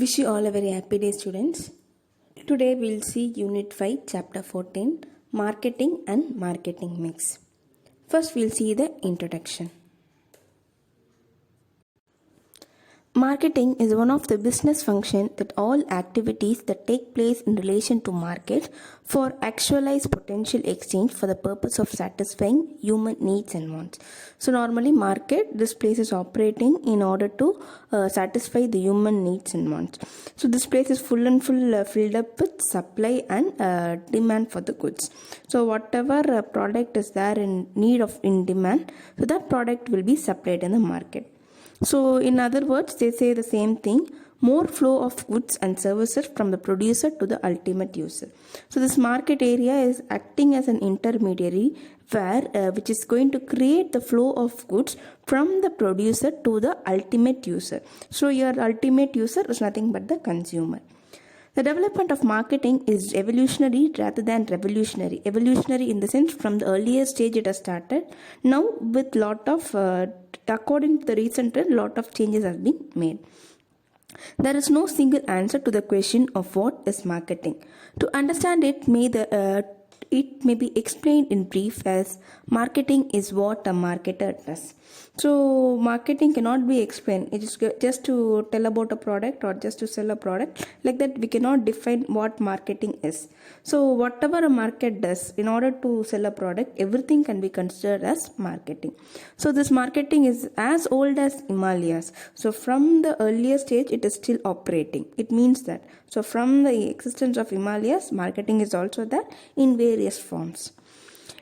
Wish you all a very happy day, students. Today we'll see Unit 5, Chapter 14, Marketing and Marketing Mix. First we'll see the introduction. Marketing is one of the business functions that all activities that take place in relation to market for actualized potential exchange for the purpose of satisfying human needs and wants. So normally this place is operating in order to satisfy the human needs and wants. So this place is filled up with supply and demand for the goods. So whatever product is there in demand, so that product will be supplied in the market. So in other words, they say the same thing: more flow of goods and services from the producer to the ultimate user. So this market area is acting as an intermediary which is going to create the flow of goods from the producer to the ultimate user. So your ultimate user is nothing but the consumer. The development of marketing is evolutionary rather than revolutionary. Evolutionary in the sense from the earlier stage it has started. Now with according to the recent trend, lot of changes have been made. There is no single answer to the question of what is marketing. To understand it, it may be explained in brief as marketing is what a marketer does. So marketing cannot be explained. It is just to tell about a product or just to sell a product. Like that, we cannot define what marketing is. So whatever a market does, in order to sell a product, everything can be considered as marketing. So this marketing is as old as Himalayas. So from the earlier stage, it is still operating. It means that. So from the existence of Himalayas, marketing is also there in various forms.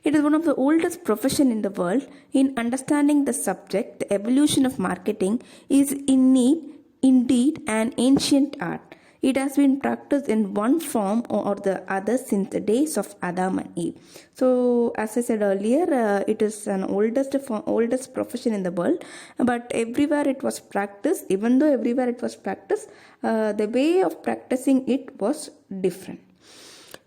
It is one of the oldest professions in the world. In understanding the subject, the evolution of marketing is indeed an ancient art. It has been practiced in one form or the other since the days of Adam and Eve. So, as I said earlier, it is an oldest profession in the world. But everywhere it was practiced, even though everywhere it was practiced, the way of practicing it was different.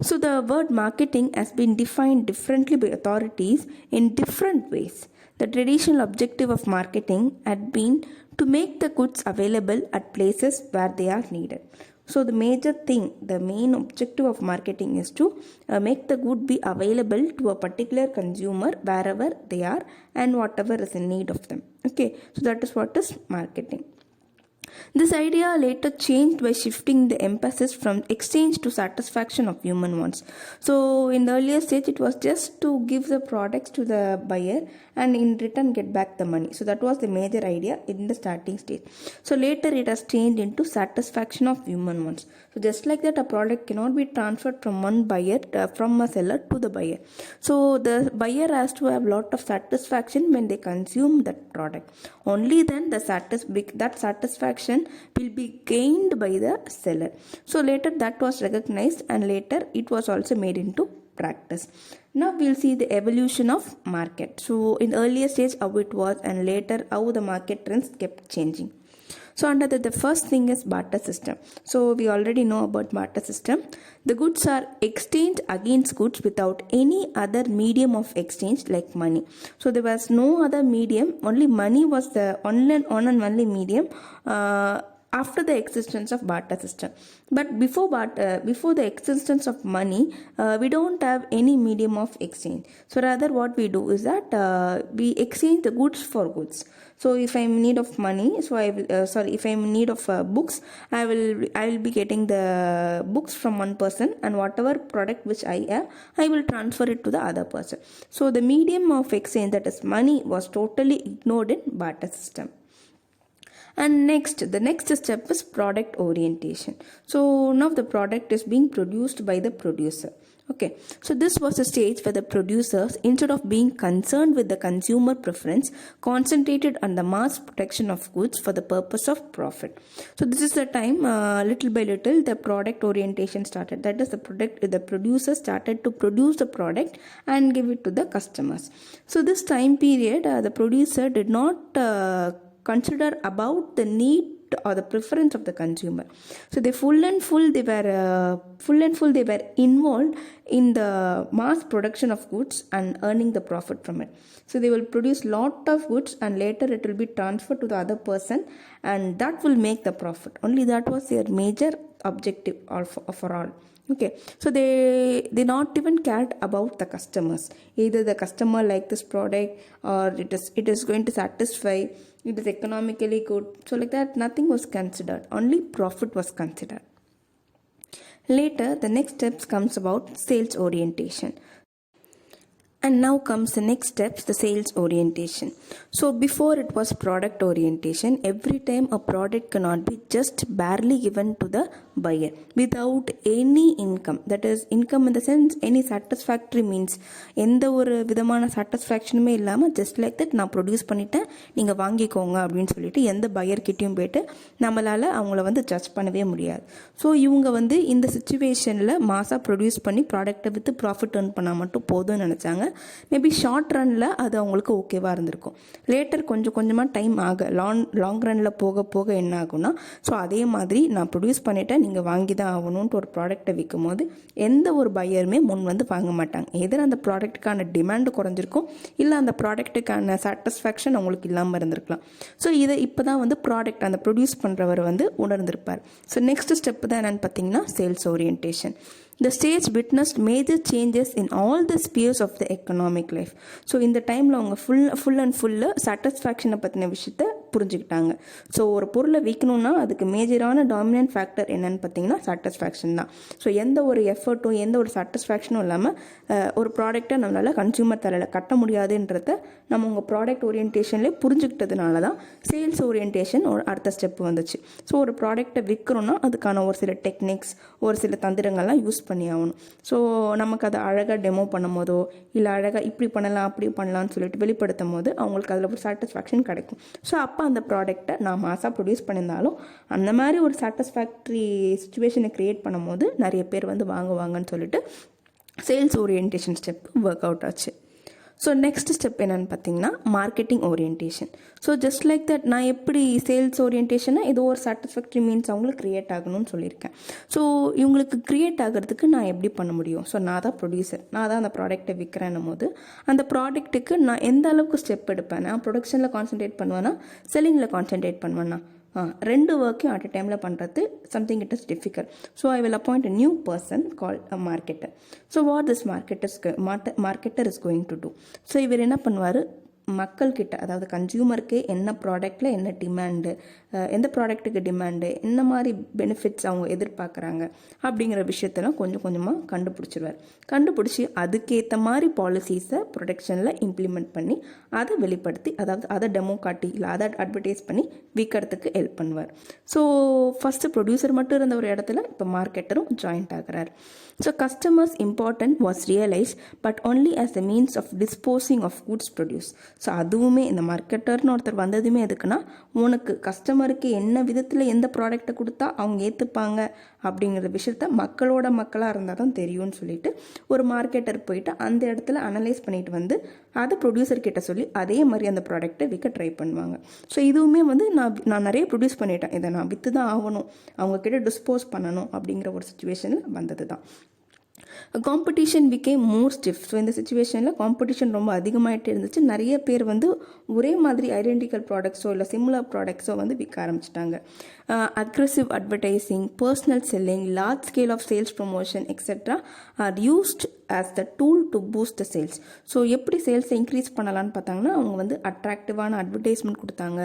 So the word marketing has been defined differently by authorities in different ways. The traditional objective of marketing had been to make the goods available at places where they are needed. So the main objective of marketing is to make the good be available to a particular consumer wherever they are and whatever is in need of them. Okay, so that is what is marketing. This idea later changed by shifting the emphasis from exchange to satisfaction of human wants. So in the earlier stage, it was just to give the products to the buyer and in return get back the money. So that was the major idea in the starting stage. So later it has changed into satisfaction of human wants. So just like that, a product cannot be transferred from one buyer, from a seller to the buyer. So the buyer has to have lot of satisfaction when they consume that product. Only then that satisfaction will be gained by the seller. So later that was recognized and later it was also made into practice. Now we'll see the evolution of market. So in the earlier stage how it was and later how the market trends kept changing. So under the first thing is barter system. So we already know about barter system. The goods are exchanged against goods without any other medium of exchange like money. So there was no other medium. Only money was the only medium after the existence of barter system. But before the existence of money, we don't have any medium of exchange. So rather what we do is that we exchange the goods for goods. So if I'm in need of money, so if I'm in need of books, I will be getting the books from one person, and whatever product which I have, I will transfer it to the other person. So the medium of exchange, that is money, was totally ignored in barter system. And the next step is product orientation. So now the product is being produced by the producer. Okay, so this was a stage where the producers, instead of being concerned with the consumer preference, concentrated on the mass production of goods for the purpose of profit. So this is the time, little by little, the product orientation started. That is, the producer started to produce the product and give it to the customers. So this time period, the producer did not consider about the need or the preference of the consumer. So they full and full they were involved in the mass production of goods and earning the profit from it. So they will produce lot of goods and later it will be transferred to the other person and that will make the profit. Only that was their major objective for all. Okay, so they not even cared about the customers. Either the customer like this product or it is going to satisfy, it is economically good. So like that, nothing was considered. Only profit was considered. Later, the next steps comes about sales orientation. And now comes the next steps, the sales orientation. So before it was product orientation, every time a product cannot be just barely given to the buyer without any income. That is income in the sense any satisfactory means எந்த ஒரு விதமான சாட்டிஸ்ஃபேக்ஷனுமே இல்லாமல் just like that நான் produce பண்ணிட்டேன் நீங்கள் வாங்கிக்கோங்க அப்படின்னு சொல்லிட்டு எந்த பையர்கிட்டையும் போய்ட்டு நம்மளால் அவங்கள வந்து ஜட்ஜ் பண்ணவே முடியாது. ஸோ இவங்க வந்து இந்த சுச்சுவேஷனில் மாசாக ப்ரொடியூஸ் பண்ணி ப்ராடக்டை விற்று ப்ராஃபிட் ஏர்ன் பண்ணால் மட்டும் போதும்னு நினச்சாங்க. மேபி ஷார்ட் ரனில் அது அவங்களுக்கு ஓகேவாக இருந்திருக்கும். லேட்டர் கொஞ்சம் கொஞ்சமாக டைம் லாங் ரனில் போக போக என்ன ஆகும்னா, ஸோ அதே மாதிரி நான் ப்ரொடியூஸ் பண்ணிவிட்டேன் நீங்கள் வாங்கி தான் ஆகணுன்ட்டு ஒரு ப்ராடக்டை விற்கும் போது எந்த ஒரு பையருமே முன் வந்து வாங்க மாட்டாங்க. எதிர அந்த ப்ராடக்ட்டுக்கான டிமாண்டு குறைஞ்சிருக்கும், இல்லை அந்த ப்ராடக்ட்டுக்கான சாட்டிஸ்ஃபேக்ஷன் அவங்களுக்கு இல்லாமல் இருந்திருக்கலாம். ஸோ இதை இப்போ தான் வந்து ப்ராடக்ட் அந்த ப்ரொடியூஸ் பண்ணுறவர் வந்து உணர்ந்திருப்பார். ஸோ நெக்ஸ்ட் ஸ்டெப் தான் என்னென்னு பார்த்தீங்கன்னா sales orientation. The stage witnessed major changes in all the spheres of the economic life. So இந்த டைமில் அவங்க ஃபுல் அண்ட் சாட்டிஸ்ஃபேக்ஷனை பற்றின விஷயத்த புரிஞ்சுக்கிட்டாங்க. ஸோ ஒரு பொருளை விற்கணும்னா அதுக்கு மேஜரான டாமினன்ட் ஃபேக்டர் என்னன்னு பார்த்தீங்கன்னா சாட்டிஸ்ஃபேக்ஷன் தான். ஸோ எந்த ஒரு எஃபர்ட்டும் எந்த ஒரு சாட்டிஸ்ஃபேக்ஷனும் இல்லாமல் ஒரு ப்ராடக்டை நம்மளால் கன்சியூமர் தலையில் கட்ட முடியாதுன்றத நம்ம உங்கள் ப்ராடக்ட் ஓரியன்டேஷன்லேயே புரிஞ்சுக்கிட்டதுனால தான் சேல்ஸ் ஓரியன்டேஷன் ஒரு அடுத்த ஸ்டெப் வந்துச்சு. ஸோ ஒரு ப்ராடக்டை விற்கிறோன்னா அதுக்கான ஒரு சில டெக்னிக்ஸ் ஒரு சில தந்திரங்கள்லாம் யூஸ் பண்ணி ஆகணும். ஸோ நமக்கு அதை அழகாக டெமோ பண்ணும் போதோ இல்லை அழகாக இப்படி பண்ணலாம் அப்படி பண்ணலாம்னு சொல்லிட்டு வெளிப்படுத்தும் போது அவங்களுக்கு அதில் ஒரு சாட்டிஸ்ஃபேக்ஷன் கிடைக்கும். ஸோ அப்போ அந்த ப்ராடக்டை நான் மாசாக ப்ரொடியூஸ் பண்ணியிருந்தாலும் அந்த மாதிரி ஒரு சாட்டிஸ்ஃபேக்டரி சுச்சுவேஷனை க்ரியேட் பண்ணும் போது நிறைய பேர் வந்து வாங்குவாங்கன்னு சொல்லிட்டு sales orientation step work out ஆச்சு. ஸோ நெக்ஸ்ட் ஸ்டெப் என்னென்னு பார்த்தீங்கன்னா marketing orientation. So just like that நான் எப்படி சேல்ஸ் ஓரியன்டேஷனை ஏதோ ஒரு சாட்டிஸ்ஃபேக்டரி மீன்ஸ் அவங்களுக்கு க்ரியேட் ஆகணும்னு சொல்லியிருக்கேன். ஸோ இவங்களுக்கு க்ரியேட் ஆகிறதுக்கு நான் எப்படி பண்ண முடியும்? ஸோ நான் தான் ப்ரொடியூசர், நான் தான் அந்த ப்ராடக்ட்டை விற்கிறேன்னும் போது அந்த ப்ராடக்ட்டுக்கு நான் எந்த அளவுக்கு ஸ்டெப் எடுப்பேன்? நான் ப்ரொடக்ஷனில் கான்சன்ட்ரேட் பண்ணுவேன்னா செல்லிங்கில் கான்சன்ட்ரேட் பண்ணுவேன்னா ரெண்டு ஒர்க்கையும் அட் அ டைமில் பண்ணுறது something it is difficult. So I will appoint a new person call a marketer. So what this marketer is going to do? So இவர் என்ன பண்ணுவார், மக்கள்கிட்ட அதாவது கன்சியூமருக்கு என்ன ப்ராடக்டில் என்ன டிமாண்டு, எந்த ப்ராடக்ட்டுக்கு டிமாண்டு, என்ன மாதிரி பெனிஃபிட்ஸ் அவங்க எதிர்பார்க்குறாங்க அப்படிங்கிற விஷயத்தெல்லாம் கொஞ்சம் கொஞ்சமாக கண்டுபிடிச்சி அதுக்கேற்ற மாதிரி பாலிசிஸை ப்ரொடக்ஷனில் இம்ப்ளிமெண்ட் பண்ணி அதை வெளிப்படுத்தி அதாவது அதை டெமோ காட்டி இல்லை அதை அட்வர்டைஸ் பண்ணி விற்கிறதுக்கு ஹெல்ப் பண்ணுவார். ஸோ ஃபஸ்ட்டு ப்ரொடியூசர் மட்டும் இருந்த ஒரு இடத்துல இப்போ மார்க்கெட்டரும் ஜாயின்ட் ஆகிறார். So customers important was realise but only as the means of disposing of goods produce. So அதுவுமே இந்த மார்க்கெட்டர்னு ஒருத்தர் வந்ததுமே எதுக்குன்னா உனக்கு கஸ்டமருக்கு என்ன விதத்தில் எந்த ப்ராடக்டை கொடுத்தா அவங்க ஏற்றுப்பாங்க அப்படிங்கிற விஷயத்த மக்களாக இருந்தால் தான் தெரியும்னு சொல்லிட்டு ஒரு மார்க்கெட்டர் போயிட்டு அந்த இடத்துல அனலைஸ் பண்ணிட்டு வந்து அதை ப்ரொடியூசர்கிட்ட சொல்லி அதே மாதிரி அந்த ப்ராடக்ட்டை விற்க ட்ரை பண்ணுவாங்க. ஸோ இதுவுமே வந்து நான் நிறைய ப்ரொடியூஸ் பண்ணிட்டேன், இதை நான் விற்று தான் ஆகணும், அவங்கக்கிட்ட டிஸ்போஸ் பண்ணணும் அப்படிங்கிற ஒரு சுச்சுவேஷனில் வந்தது தான். காம்படிஷன் பிகேம் மோர் ஸ்டிஃப். ஸோ இந்த சுச்சுவேஷனில் காம்படிஷன் ரொம்ப அதிகமாகிட்டே இருந்துச்சு. நிறைய பேர் வந்து ஒரே மாதிரி ஐடென்டிக்கல் ப்ராடக்ட்ஸோ இல்லை சிமிலர் ப்ராடக்ட்ஸோ வந்து விற்க ஆரம்பிச்சிட்டாங்க. Aggressive advertising, personal selling, large scale of sales promotion etcetera are used as the tool to boost the sales. So எப்படி சேல்ஸை இன்க்ரீஸ் பண்ணலான்னு பார்த்தாங்கன்னா அவங்க வந்து அட்ராக்டிவான அட்வர்டைஸ்மெண்ட் கொடுத்தாங்க,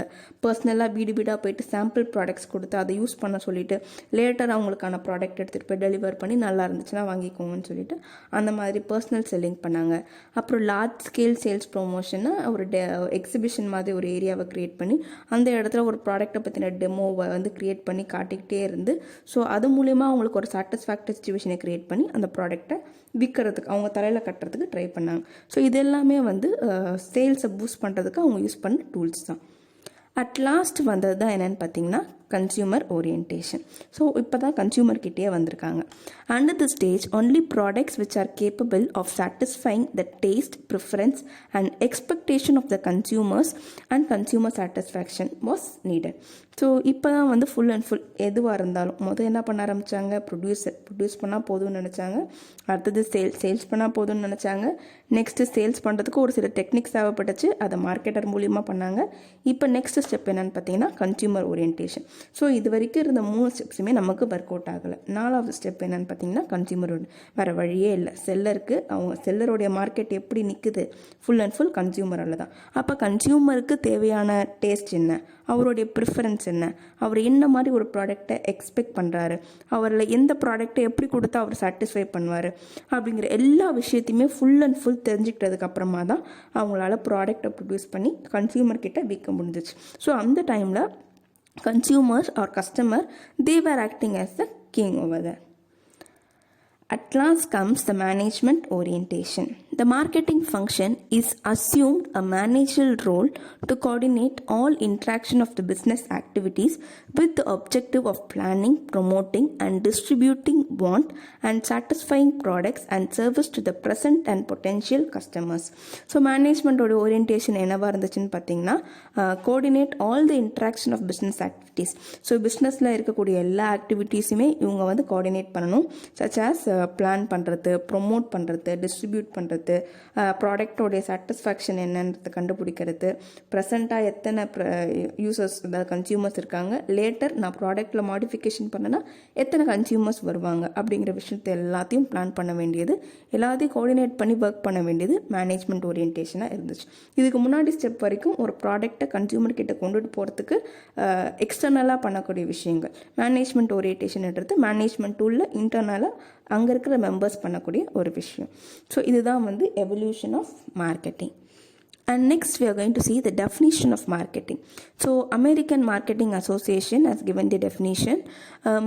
பர்சனலாக வீடாக போயிட்டு சாம்பிள் ப்ராடக்ட்ஸ் கொடுத்து அதை யூஸ் பண்ண சொல்லிட்டு லேட்டர் அவங்களுக்கான ப்ராடக்ட் எடுத்துகிட்டு போய் டெலிவர் பண்ணி நல்லா இருந்துச்சுன்னா வாங்கிக்கோங்கன்னு சொல்லிட்டு அந்த மாதிரி பர்சனல் செல்லிங் பண்ணாங்க. அப்புறம் லார்ஜ் ஸ்கேல் சேல்ஸ் ப்ரொமோஷன்னா ஒரு எக்ஸிபிஷன் மாதிரி ஒரு ஏரியாவை க்ரியேட் பண்ணி அந்த இடத்துல ஒரு ப்ராடக்ட்டை பற்றின டெமோவை வந்து க்ரியேட் பண்ணி காட்டிக்கிட்டே இருந்து ஸோ அது மூலயமா அவங்களுக்கு ஒரு சாட்டிஸ்ஃபேக்டரி சுச்சுவேஷனை க்ரியேட் பண்ணி அந்த ப்ராடக்ட்டை விற்கிறதுக்கு அவங்க தலையில் கட்டுறதுக்கு ட்ரை பண்ணாங்க. ஸோ இது எல்லாமே வந்து சேல்ஸை பூஸ்ட் பண்ணுறதுக்கு அவங்க யூஸ் பண்ண டூல்ஸ் தான். அட் லாஸ்ட் வந்தது தான் என்னென்னு பார்த்தீங்கன்னா கன்சியூமர் ஓரியன்டேஷன். ஸோ இப்போ தான் கன்சியூமர்கிட்டே வந்திருக்காங்க. Under the stage only products which are capable of satisfying the taste preference and expectation of the consumers and consumer satisfaction was needed. So இப்போ தான் வந்து ஃபுல் அண்ட் ஃபுல் எதுவாக இருந்தாலும் என்ன பண்ண ஆரம்பித்தாங்க, ப்ரொடியூஸ் பண்ணால் போதும்னு நினச்சாங்க. அடுத்தது சேல்ஸ் பண்ணால் போதும்னு நினச்சாங்க. நெக்ஸ்ட்டு சேல்ஸ் பண்ணுறதுக்கு ஒரு சில டெக்னிக்ஸ் தேவைப்பட்டுச்சு, அதை மார்க்கெட்டர் மூலியமாக பண்ணாங்க. இப்போ நெக்ஸ்ட் ஸ்டெப் என்னென்னு பார்த்தீங்கன்னா கன்சியூமர் ஓரியன்டேஷன். ஸோ இது வரைக்கும் இருந்த 3 ஸ்டெப்ஸுமே நமக்கு ஒர்க் அவுட் ஆகலை. 4வது ஸ்டெப் என்னென்னு பார்த்தீங்கன்னா கன்சியூமர். வேறு வழியே இல்லை, செல்லருக்கு அவங்க செல்லருடைய மார்க்கெட் எப்படி நிற்குது, ஃபுல் அண்ட் ஃபுல் கன்சியூமரால் தான். அப்போ கன்சியூமருக்கு தேவையான டேஸ்ட் என்ன, அவருடைய ப்ரிஃபரன்ஸ் என்ன, அவர் என்ன மாதிரி ஒரு ப்ராடக்டை எக்ஸ்பெக்ட் பண்ணுறாரு, அவரில் எந்த ப்ராடக்டை எப்படி கொடுத்தா அவர் சாட்டிஸ்ஃபை பண்ணுவார் அப்படிங்கிற எல்லா விஷயத்தையுமே ஃபுல் அண்ட் ஃபுல் தெரிஞ்சுக்கிட்டதுக்கு அப்புறமா தான் அவங்களால ப்ராடக்டை ப்ரொடியூஸ் பண்ணி கன்சியூமர் கிட்ட விற்க முடிஞ்சிச்சு. ஸோ அந்த டைமில் consumers or customer they were acting as the king over there. At last comes the management orientation. The marketing function is assumed a managerial role to coordinate all interaction of the business activities with the objective of planning, promoting and distributing want and satisfying products and service to the present and potential customers. So management orientation என்னவா இருந்துச்சுன்னு பார்த்தீங்கன்னா coordinate all the interaction of business activities. So பிஸ்னஸில் இருக்கக்கூடிய எல்லா ஆக்டிவிட்டீஸுமே இவங்க வந்து coordinate பண்ணணும். such as plan பண்ணுறது, ப்ரொமோட் பண்ணுறது, டிஸ்ட்ரிபியூட் பண்ணுறது, ப்ராடக்டோடைய சாட்டிஸ்ஃபேக்ஷன் என்னன்றதை கண்டுபிடிக்கிறது, ப்ரெசண்ட்டாக எத்தனை யூசர்ஸ் அதாவது கன்சியூமர்ஸ் இருக்காங்க, லேட்டர் நான் ப்ராடக்டில் மாடிஃபிகேஷன் பண்ணேன்னா எத்தனை கன்சியூமர்ஸ் வருவாங்க அப்படிங்கிற விஷயத்தை எல்லாத்தையும் பிளான் பண்ண வேண்டியது, எல்லாத்தையும் கோஆர்டினேட் பண்ணி ஒர்க் பண்ண வேண்டியது மேனேஜ்மெண்ட் ஓரியன்டேஷனாக இருந்துச்சு. இதுக்கு முன்னாடி ஸ்டெப் வரைக்கும் ஒரு ப்ராடக்டை கன்சியூமர் கிட்ட கொண்டுட்டு போகிறதுக்கு எக்ஸ்டர்னலாக பண்ணக்கூடிய விஷயங்கள். மேனேஜ்மெண்ட் ஓரியன்டேஷன்ன்றது மேனேஜ்மெண்ட் டூலில் இன்டர்னலாக அங்கே இருக்கிற மெம்பர்ஸ் பண்ணக்கூடிய ஒரு விஷயம். ஸோ இதுதான் வந்து evolution of marketing. And next we are going to see the definition of marketing. So American Marketing Association has given the definition.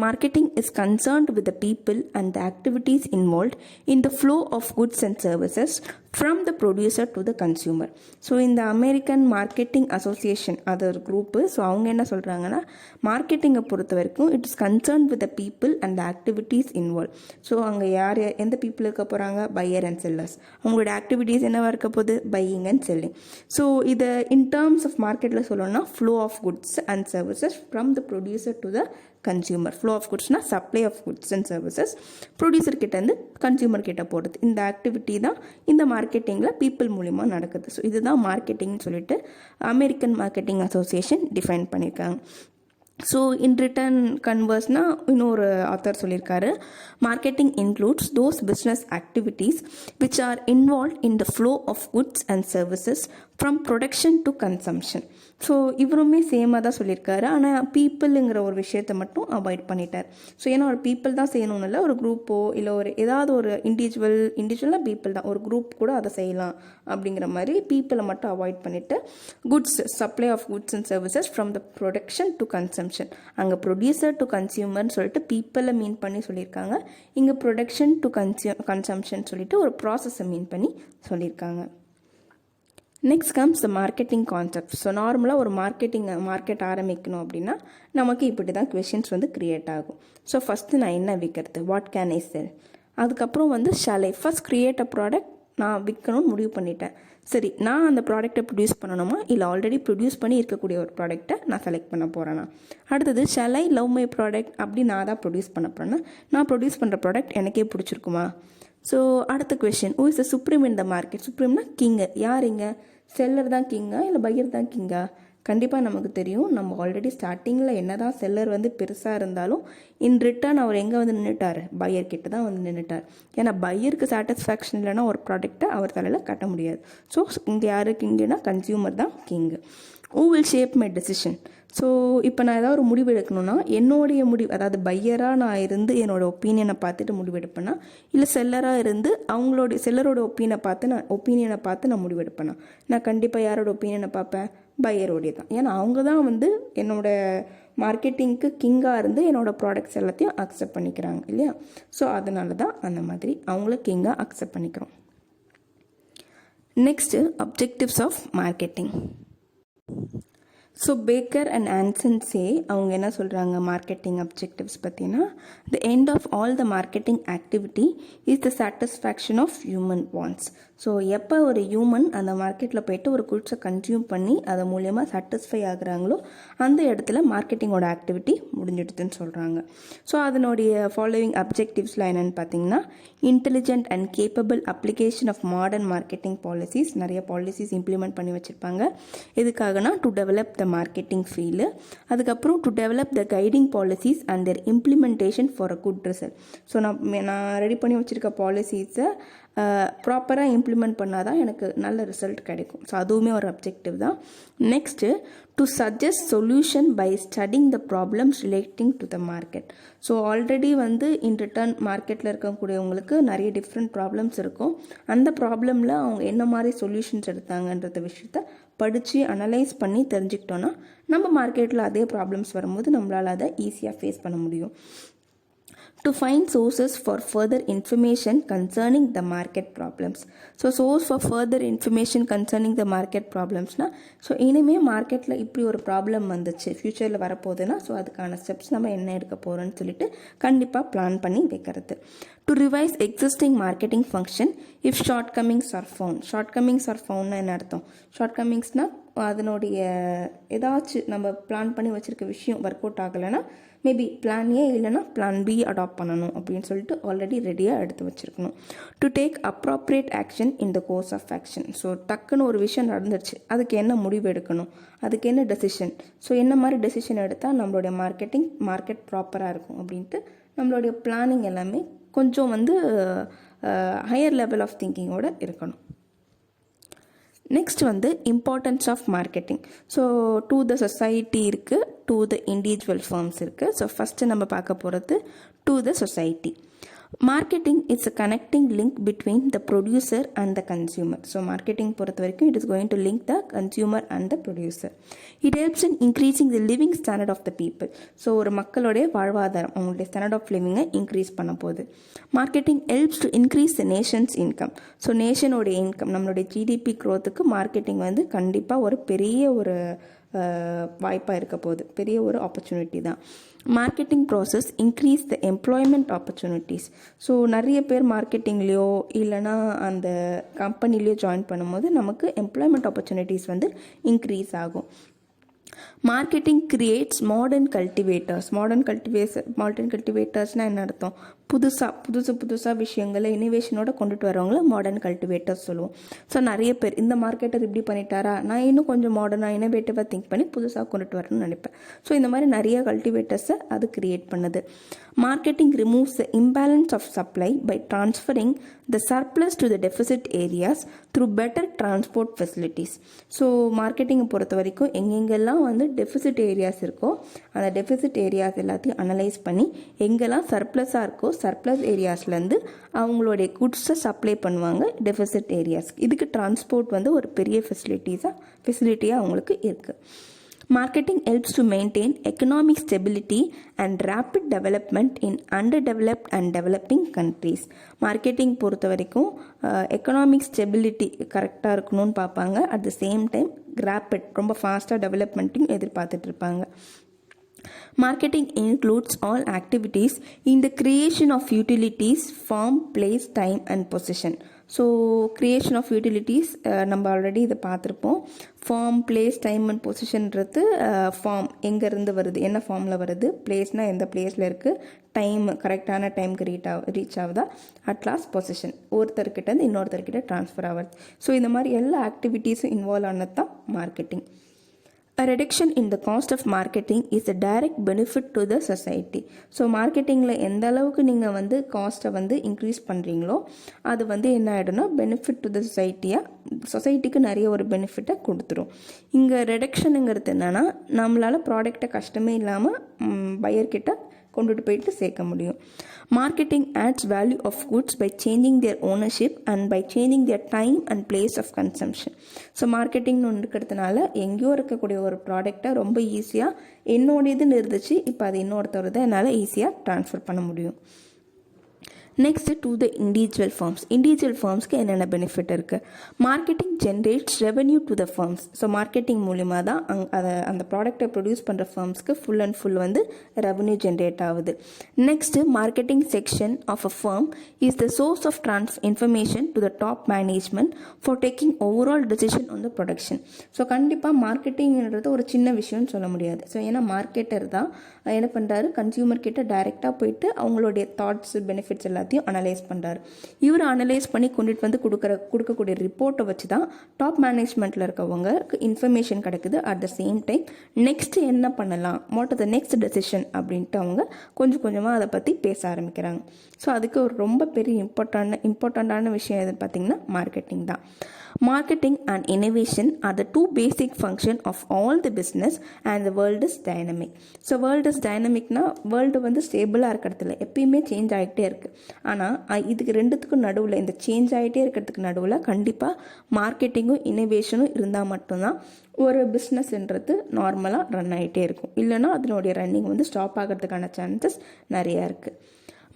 Marketing is concerned with the people and the activities involved in the flow of goods and services from the producer to the consumer. So in the American Marketing Association அது ஒரு group. So அவங்க என்ன சொல்கிறாங்கன்னா மார்க்கெட்டிங்கை பொறுத்த வரைக்கும் it is concerned with the people and the activities involve. So அங்கே யார் எந்த பீப்புள் இருக்க போகிறாங்க, பையர் அண்ட் செல்லர்ஸ். அவங்களோட ஆக்டிவிட்டீஸ் என்னவாக இருக்க போகுது, பையிங் அண்ட் செல்லிங். ஸோ இதை இன் டேர்ம்ஸ் ஆஃப் மார்க்கெட்டில் சொல்லணும்னா flow of goods and services from the producer to the consumer. Flow of குட்ஸ்னா supply of goods and services producer கிட்டேருந்து கன்சியூமர் கிட்ட போடுறது. இந்த ஆக்டிவிட்டி தான் இந்த மார்க்கெட்டிங்கில் பீப்புள் மூலிமா நடக்குது. ஸோ இதுதான் மார்க்கெட்டிங்னு சொல்லிட்டு அமெரிக்கன் மார்க்கெட்டிங் அசோசியேஷன் டிஃபைன் பண்ணியிருக்காங்க. ஸோ இன் ரிட்டன் கன்வர்ஸ்னா இன்னொரு ஆத்தர் சொல்லியிருக்காரு, marketing includes those business activities which are involve in the flow of goods and services from production to consumption. So இவருமே சேமாக தான் சொல்லியிருக்காரு, ஆனால் பீப்புளுங்கிற ஒரு விஷயத்தை மட்டும் அவாய்ட் பண்ணிட்டார். ஸோ ஏன்னா ஒரு பீப்புள் தான் செய்யணும்னு இல்லை, ஒரு குரூப்போ இல்லை ஒரு ஏதாவது ஒரு இண்டிவிஜுவலாக பீப்புள் தான், ஒரு குரூப் கூட அதை செய்யலாம் அப்படிங்கிற மாதிரி பீப்புளை மட்டும் அவாய்ட் பண்ணிவிட்டு goods supply of goods and services from the production to consumption. அங்கே ப்ரொடியூசர் டு கன்சியூமர்னு சொல்லிட்டு பீப்புளை மீன் பண்ணி சொல்லியிருக்காங்க. இங்கே ப்ரொடக்ஷன் டு கன்சம்ஷன் சொல்லிட்டு ஒரு ப்ராசஸை மீன் பண்ணி சொல்லியிருக்காங்க. Next comes the marketing concept. So நார்மலாக ஒரு மார்க்கெட் ஆரம்பிக்கணும் அப்படின்னா நமக்கு இப்படி தான் கொஷின்ஸ் வந்து க்ரியேட் ஆகும். ஸோ ஃபஸ்ட்டு நான் என்ன விற்கிறது, வாட் கேன் ஐ செல். அதுக்கப்புறம் வந்து shall I first create a product. நான் விற்கணும்னு முடிவு பண்ணிட்டேன். சரி, நான் அந்த ப்ராடக்டை ப்ரொடியூஸ் பண்ணணுமா இல்லை ஆல்ரெடி ப்ரொடியூஸ் பண்ணி இருக்கக்கூடிய ஒரு ப்ராடக்ட்டை நான் செலக்ட் பண்ண போகிறேன்னா. அடுத்தது shall I love my product. அப்படி நான் தான் ப்ரொடியூஸ் பண்ண போகிறேன்னா நான் ப்ரொடியூஸ் பண்ணுற ப்ராடக்ட் எனக்கே பிடிச்சிருக்குமா. ஸோ அடுத்த question, who is the supreme in the market. சுப்ரீம்னா கிங்கு. யார் இங்கே, செல்லர் தான் கிங்கா இல்லை பையர் தான் கிங்கா? கண்டிப்பாக நமக்கு தெரியும், நம்ம ஆல்ரெடி ஸ்டார்டிங்கில் என்ன தான் செல்லர் வந்து பெருசாக இருந்தாலும் இன் ரிட்டர்ன் அவர் எங்கே வந்து நின்றுட்டார், பையர் கிட்ட தான் வந்து நின்றுட்டார். ஏன்னா பையருக்கு சாட்டிஸ்ஃபேக்ஷன் இல்லைன்னா ஒரு ப்ராடக்டை அவர் தலையில் கட்ட முடியாது. ஸோ இங்கே யார் கிங்குனா கன்சியூமர் தான் king. Who will shape my decision. So இப்போ நான் ஏதாவது ஒரு முடிவு எடுக்கணும்னா என்னுடைய முடிவு, அதாவது பையராக நான் இருந்து என்னோடய ஒப்பீனியனை பார்த்துட்டு முடிவெடுப்பேன்னா இல்லை செல்லராக இருந்து செல்லரோட ஒப்பீனியனை பார்த்து நான் முடிவெடுப்பேன்னா நான் கண்டிப்பாக யாரோட ஒப்பீனியனை பார்ப்பேன், பையரோடைய தான். ஏன்னா அவங்க தான் வந்து என்னோடய மார்க்கெட்டிங்க்கு கிங்காக இருந்து என்னோடய ப்ராடக்ட்ஸ் எல்லாத்தையும் அக்செப்ட் பண்ணிக்கிறாங்க இல்லையா. ஸோ அதனால தான் அந்த மாதிரி அவங்கள கிங்காக அக்செப்ட் பண்ணிக்கிறோம். Next objectives of marketing. So Baker and Anson say அவங்க என்ன சொல்கிறாங்க மார்க்கெட்டிங் அப்ஜெக்டிவ்ஸ் பற்றினா, the end of all the marketing activity is the satisfaction of human wants. So எப்போ ஒரு ஹியூமன் அந்த மார்க்கெட்டில் போய்ட்டு ஒரு குட்ஸை கன்சியூம் பண்ணி அது மூலயமா சாட்டிஸ்ஃபை ஆகுறாங்களோ அந்த இடத்துல மார்க்கெட்டிங்கோட ஆக்டிவிட்டி முடிஞ்சிடுதுன்னு சொல்கிறாங்க. ஸோ அதனுடைய ஃபாலோவிங் அப்ஜெக்டிவ்ஸ்லாம் என்னென்னு பார்த்தீங்கன்னா, intelligent and capable application of modern marketing policies. நிறைய பாலிசிஸ் இம்ப்ளிமெண்ட் பண்ணி வச்சுருப்பாங்க. எதுக்காகனா to develop the marketing field. அதுக்கப்புறம் to develop the guiding policies and their implementation for a good result. So நான் ரெடி பண்ணி வச்சுருக்க பாலிசிஸை ப்ராப்பராக இம்ப்ளிமெண்ட் பண்ணால் தான் எனக்கு நல்ல ரிசல்ட் கிடைக்கும். ஸோ அதுவுமே ஒரு அப்ஜெக்டிவ் தான். Next to suggest solution by studying the problems relating to the market. So already in return மார்க்கெட்டில் இருக்கக்கூடியவங்களுக்கு நிறைய டிஃப்ரெண்ட் ப்ராப்ளம்ஸ் இருக்கும். அந்த ப்ராப்ளமில் அவங்க என்ன மாதிரி சொல்யூஷன்ஸ் எடுத்தாங்கன்றத விஷயத்த படித்து அனலைஸ் பண்ணி தெரிஞ்சுக்கிட்டோன்னா நம்ம மார்க்கெட்டில் அதே ப்ராப்ளம்ஸ் வரும்போது நம்மளால் அதை ஈஸியாக ஃபேஸ் பண்ண முடியும். To find sources for further information concerning the market problems. So source for further information concerning the market problemsனா, ஸோ இனிமேல் மார்க்கெட்டில் இப்படி ஒரு ப்ராப்ளம் வந்துச்சு, ஃப்யூச்சரில் வரப்போகுதுன்னா ஸோ அதுக்கான ஸ்டெப்ஸ் நம்ம என்ன எடுக்க போகிறோன்னு சொல்லிட்டு கண்டிப்பாக பிளான் பண்ணி வைக்கிறது. To revise existing marketing function if shortcomings are found. Shortcomings are ஃபவுண்ட்னா என்ன அர்த்தம்? ஷார்ட் கமிங்ஸ்னால் அதனுடைய ஏதாச்சும் நம்ம பிளான் பண்ணி வச்சுருக்க விஷயம் ஒர்க் அவுட் ஆகலைன்னா மேபி பிளான் ஏ இல்லைனா பிளான் பி அடாப்ட் பண்ணணும் அப்படின்னு சொல்லிட்டு ஆல்ரெடி ரெடியாக எடுத்து வச்சுருக்கணும். To take appropriate action in the course of action. So டக்குன்னு ஒரு விஷயம் நடந்துருச்சு, அதுக்கு என்ன முடிவு எடுக்கணும், அதுக்கு என்ன டெசிஷன், ஸோ என்ன மாதிரி டெசிஷன் எடுத்தால் நம்மளுடைய மார்க்கெட் ப்ராப்பராக இருக்கும் அப்படின்ட்டு நம்மளுடைய பிளானிங் எல்லாமே கொஞ்சம் ஹையர் லெவல் ஆஃப் திங்கிங்கோடு இருக்கணும். Next importance of marketing. So to the society இருக்குது, டு த இண்டிவிஜுவல் ஃபார்ம்ஸ் இருக்குது. ஸோ ஃபஸ்ட்டு நம்ம பார்க்க போகிறது to the society. Marketing is a connecting link between the producer and the consumer. So marketing பொறுத்த வரைக்கும் it is going to link the consumer and the producer. It helps in increasing the living standard of the people. So ஒரு மக்களுடைய வாழ்வாதாரம், அவங்களுடைய standard of living increase பண்ண போகுது. Marketing helps to increase the nation's income. So நேஷனோடைய income, நம்மளுடைய GDP க்ரோத்துக்கு marketing கண்டிப்பாக ஒரு பெரிய ஒரு வாய்ப்பாக இருக்க போகுது, பெரிய ஒரு ஆப்பர்ச்சுனிட்டி தான். Marketing process increase the employment opportunities. So நிறைய பேர் மார்க்கெட்டிங்லேயோ இல்லைனா அந்த கம்பெனிலேயோ ஜாயின் பண்ணும்போது நமக்கு எம்ப்ளாய்மெண்ட் ஆப்பர்ச்சுனிட்டிஸ் இன்க்ரீஸ் ஆகும். Marketing creates modern cultivators. Modern கல்டிவேட்டர்ஸ்னால் என்ன அர்த்தம்? புதுசாக விஷயங்களை இனோவேஷனோட கொண்டுட்டு வரவங்கள மாடர்ன் கல்டிவேட்டர்ஸ் சொல்லுவோம். ஸோ நிறைய பேர் இந்த மார்க்கெட்டர் இப்படி பண்ணிட்டாரா, நான் இன்னும் கொஞ்சம் மாடர்னாக இனோவேட்டிவாக திங்க் பண்ணி புதுசாக கொண்டுட்டு வரணும்னு நினைப்பேன். ஸோ இந்த மாதிரி நிறைய கல்டிவேட்டர்ஸை அது கிரியேட் பண்ணுது. Marketing removes the imbalance of supply by transferring the surplus to the deficit areas through better transport facilities. So மார்க்கெட்டிங்கை பொறுத்த வரைக்கும் எங்கெங்கெல்லாம் டெஃபிசிட் ஏரியாஸ் இருக்கோ அந்த டெஃபிசிட் ஏரியாஸ் எல்லாத்தையும் அனலைஸ் பண்ணி எங்கெல்லாம் சர்ப்ளஸாக இருக்கோ சர்ப்ளஸ் ஏரியாஸ்லேருந்து அவங்களுடைய குட்ஸை சப்ளை பண்ணுவாங்க டெஃபிசிட் ஏரியாஸ். இதுக்கு டிரான்ஸ்போர்ட் ஒரு பெரிய ஃபெசிலிட்டியாக அவங்களுக்கு இருக்குது. Marketing helps to maintain economic stability and rapid development in underdeveloped and developing countries. Marketing பொறுத்த வரைக்கும் எக்கனாமிக் ஸ்டெபிலிட்டி கரெக்டாக இருக்கணும்னு பார்ப்பாங்க. At the same time rapid ரொம்ப ஃபாஸ்ட்டாக டெவலப்மெண்ட்டையும் எதிர்பார்த்துட்டு இருப்பாங்க. Marketing includes all activities in the creation of utilities, form, place, time and position. So creation of utilities நம்ம ஆல்ரெடி இதை பார்த்துருப்போம். ஃபார்ம், பிளேஸ், டைம் அண்ட் பொசிஷன்றது ஃபார்ம் எங்கேருந்து வருது, என்ன ஃபார்மில் வருது, பிளேஸ்னால் எந்த பிளேஸில் இருக்குது, டைம் கரெக்டான டைமுக்கு ரீச் ஆகுதா, அட்லாஸ்ட் பொசிஷன் ஒருத்தர்கிட்ட இன்னொருத்தர்கிட்ட ட்ரான்ஸ்ஃபர் ஆகுது. ஸோ இந்த மாதிரி எல்லா ஆக்டிவிட்டீஸும் இன்வால்வ் ஆனது தான் marketing. A reduction in the cost of marketing is a direct benefit to the society. So மார்க்கெட்டிங்கில் எந்த அளவுக்கு நீங்கள் காஸ்ட்டை இன்க்ரீஸ் பண்ணுறீங்களோ அது என்ன ஆகிடும்னா பெனிஃபிட் டு த சொசைட்டிக்கு நிறைய ஒரு பெனிஃபிட்டை கொடுத்துரும். இங்கே ரெடக்ஷனுங்கிறது என்னென்னா நம்மளால் ப்ராடக்டை கஷ்டமே இல்லாமல் பையர்கிட்ட கொண்டுட்டு போயிட்டு சேர்க்க முடியும். Marketing adds value of goods by changing their ownership and by changing their time and place of consumption. So மார்க்கெட்டிங்னு ஒன்று இருக்கிறதுனால எங்கேயோ இருக்கக்கூடிய ஒரு ப்ராடக்டை ரொம்ப ஈஸியாக என்னோட இதுன்னு இருந்துச்சு, இப்போ அது இன்னொருத்தர் தான் என்னால் ஈஸியாக ட்ரான்ஸ்ஃபர் பண்ண முடியும். Next to the individual firms. Individual ஃபார்ம்ஸ்க்கு என்னென்ன பெனிஃபிட் இருக்குது? Marketing generates revenue to the firms. So marketing மூலிமா தான் அந்த ப்ராடக்டை ப்ரொடியூஸ் பண்ணுற ஃபார்ம்ஸ்க்கு ஃபுல் அண்ட் ஃபுல் வந்து ரெவன்யூ ஜென்ரேட் ஆகுது. Next marketing section of a firm is the source of information to the top management for taking overall decision on the production. So கண்டிப்பாக மார்க்கெட்டிங்கிறது ஒரு சின்ன விஷயம்னு சொல்ல முடியாது. ஸோ ஏன்னா மார்க்கெட்டர் தான் என்ன பண்ணுறாரு, கன்சியூமர் கிட்ட டைரெக்டாக போயிட்டு அவங்களுடைய தாட்ஸ் பெனிஃபிட்ஸ் எல்லாத்தையும் அனலைஸ் பண்ணுறாரு. இவர் அனலைஸ் பண்ணி கொண்டுட்டு வந்து கொடுக்கக்கூடிய ரிப்போர்ட்டை வச்சு தான் டாப் மேனேஜ்மெண்ட்டில் இருக்கவங்களுக்கு இன்ஃபர்மேஷன் கிடைக்குது. At the same time next என்ன பண்ணலாம், what are the next decision அப்படின்ட்டு அவங்க கொஞ்சம் கொஞ்சமாக அதை பற்றி பேச ஆரம்பிக்கிறாங்க. ஸோ அதுக்கு ஒரு ரொம்ப பெரிய இம்பார்ட்டண்ட்டான விஷயம் எதுன்னு பார்த்தீங்கன்னா மார்க்கெட்டிங் தான். Marketing and innovation are the two basic functions of all the business and the world is dynamic. So world is dynamicனா வேர்ல்டு வந்து ஸ்டேபிளாக இருக்கிறதுல எப்பயுமே சேஞ்ச் ஆகிட்டே இருக்குது. ஆனால் இதுக்கு ரெண்டுத்துக்கும் நடுவில், இந்த சேஞ்ச் ஆகிட்டே இருக்கிறதுக்கு நடுவில் கண்டிப்பாக மார்க்கெட்டிங்கும் இனோவேஷனும் இருந்தால் மட்டும்தான் ஒரு பிஸ்னஸ்ன்றது நார்மலாக ரன் ஆகிட்டே இருக்கும். இல்லைனா அதனுடைய ரன்னிங் வந்து ஸ்டாப் ஆகிறதுக்கான சான்சஸ் நிறையா இருக்குது.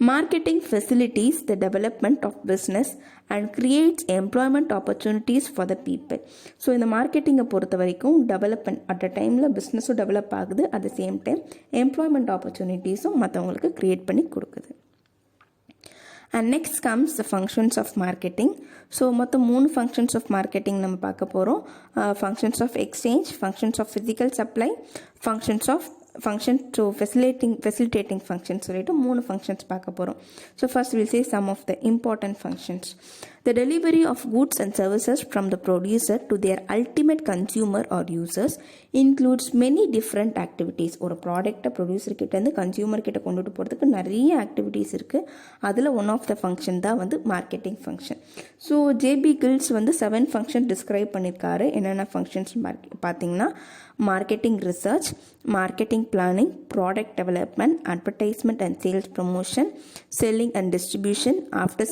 Marketing facilitates the development of business and creates employment opportunities for the people. So இந்த மார்க்கெட்டிங்கை பொறுத்த வரைக்கும் டெவலப்மெண்ட் அட் அ டைமில் பிஸ்னஸும் டெவலப் ஆகுது, at the same time employment ஆப்பர்ச்சுனிட்டிஸும் மற்றவங்களுக்கு க்ரியேட் பண்ணி கொடுக்குது. And next comes the functions of marketing. So மொத்தம் 3 ஃபங்க்ஷன்ஸ் ஆஃப் மார்க்கெட்டிங் நம்ம பார்க்க போகிறோம். Functions of exchange, functions of physical supply, function to facilitating functions சொல்லிட்டு 3 functions பார்க்க போகிறோம். So first we'll say some of the important functions. The delivery of goods and services from the producer to their ultimate consumer or users includes many different activities. ஒரு ப்ராடக்டை producer கிட்டேருந்து consumer கிட்ட கொண்டுட்டு போகிறதுக்கு நிறைய activities இருக்குது. அதில் one of the function தான் வந்து marketing function. So JB Gills வந்து 7 ஃபங்க்ஷன் டிஸ்கிரைப் பண்ணியிருக்காரு. என்னென்ன ஃபங்க்ஷன்ஸ் பார்த்தீங்கன்னா marketing research, marketing planning, product development, advertisement and sales promotion, selling and distribution, after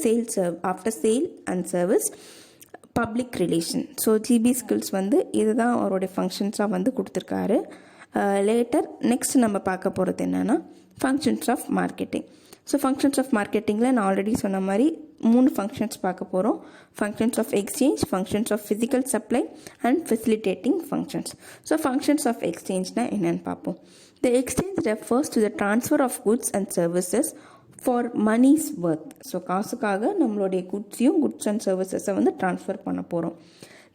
sale and service, public relation. So GB skills வந்து இதுதான் அவருடைய ஃபங்க்ஷன்ஸாக வந்து கொடுத்துருக்காரு. லேட்டர் நெக்ஸ்ட் நம்ம பார்க்க போகிறது என்னென்னா functions of marketing. So functions of மார்க்கெட்டிங்கில் நான் ஆல்ரெடி சொன்ன மாதிரி 3 ஃபங்க்ஷன்ஸ் பார்க்க போகிறோம். Functions of exchange, functions of physical supply and facilitating functions. So functions of எக்ஸ்சேஞ்ச்னால் என்னென்னு பார்ப்போம். The exchange refers to the transfer of goods and services for money's worth. So காசுக்காக நம்மளுடைய குட்ஸ் அண்ட் சர்வீசஸை வந்து ட்ரான்ஸ்ஃபர் பண்ண போகிறோம்.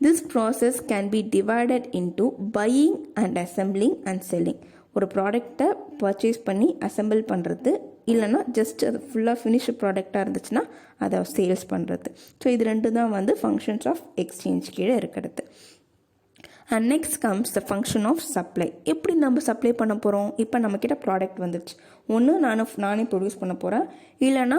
This process can be divided into buying and assembling and selling. ஒரு ப்ராடக்டை பர்ச்சேஸ் பண்ணி அசெம்பிள் பண்ணுறது, இல்லைனா ஜஸ்ட் அது ஃபுல்லாக ஃபினிஷ்டு ப்ராடக்டாக இருந்துச்சுன்னா அதை சேல்ஸ் பண்ணுறது. ஸோ இது 2 தான் வந்து ஃபங்க்ஷன்ஸ் ஆஃப் எக்ஸ்சேஞ்ச் கீழே இருக்கிறது. And next comes the function of supply. எப்படி நம்ம சப்ளை பண்ண போகிறோம்? இப்போ நம்மக்கிட்ட ப்ராடக்ட் வந்துடுச்சு. ஒன்று நானே ப்ரொடியூஸ் பண்ண போகிறேன், இல்லைனா